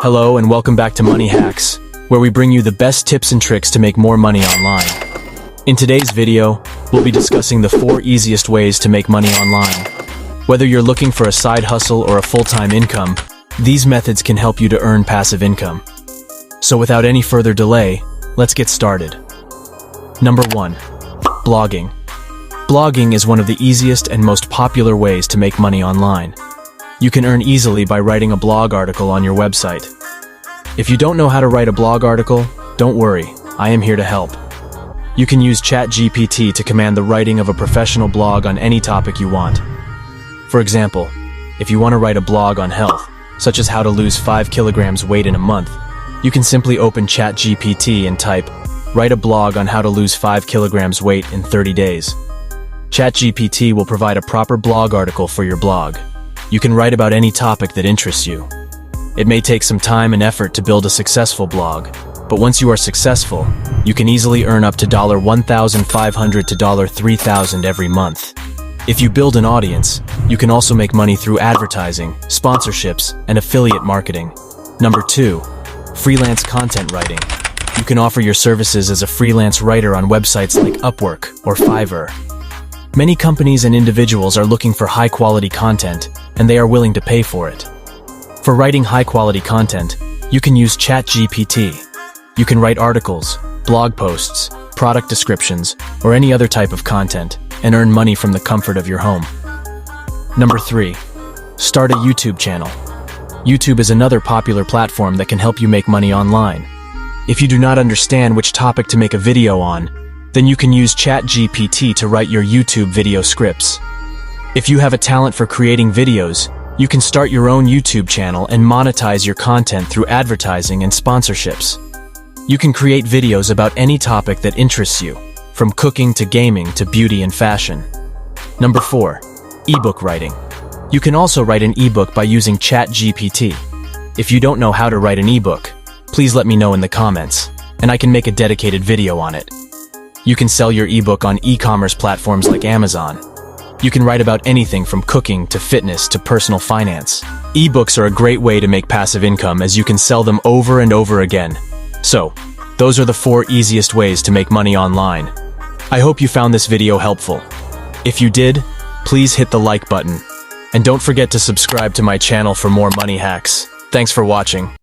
Hello and welcome back to Money Hacks, where we bring you the best tips and tricks to make more money online. In today's video, we'll be discussing the 4 easiest ways to make money online. Whether you're looking for a side hustle or a full-time income, these methods can help you to earn passive income. So without any further delay, let's get started. Number 1. Blogging. Blogging is one of the easiest and most popular ways to make money online. You can earn easily by writing a blog article on your website. If you don't know how to write a blog article, don't worry, I am here to help. You can use ChatGPT to command the writing of a professional blog on any topic you want. For example, if you want to write a blog on health, such as how to lose 5 kilograms weight in a month, you can simply open ChatGPT and type, "Write a blog on how to lose 5 kilograms weight in 30 days." ChatGPT will provide a proper blog article for your blog. You can write about any topic that interests you. It may take some time and effort to build a successful blog, but once you are successful, you can easily earn up to $1,500 to $3,000 every month. If you build an audience, you can also make money through advertising, sponsorships, and affiliate marketing. Number 2. Freelance content writing. You can offer your services as a freelance writer on websites like Upwork or Fiverr. Many companies and individuals are looking for high-quality content, and they are willing to pay for it. For writing high-quality content, you can use ChatGPT. You can write articles, blog posts, product descriptions, or any other type of content, and earn money from the comfort of your home. Number 3. Start a YouTube channel. YouTube is another popular platform that can help you make money online. If you do not understand which topic to make a video on, then you can use ChatGPT to write your YouTube video scripts. If you have a talent for creating videos, you can start your own YouTube channel and monetize your content through advertising and sponsorships. You can create videos about any topic that interests you, from cooking to gaming to beauty and fashion. Number 4. Ebook writing. You can also write an ebook by using ChatGPT. If you don't know how to write an ebook, please let me know in the comments, and I can make a dedicated video on it. You can sell your ebook on e-commerce platforms like Amazon. You can write about anything from cooking to fitness to personal finance. Ebooks are a great way to make passive income as you can sell them over and over again. So, those are the 4 easiest ways to make money online. I hope you found this video helpful. If you did, please hit the like button. And don't forget to subscribe to my channel for more money hacks. Thanks for watching.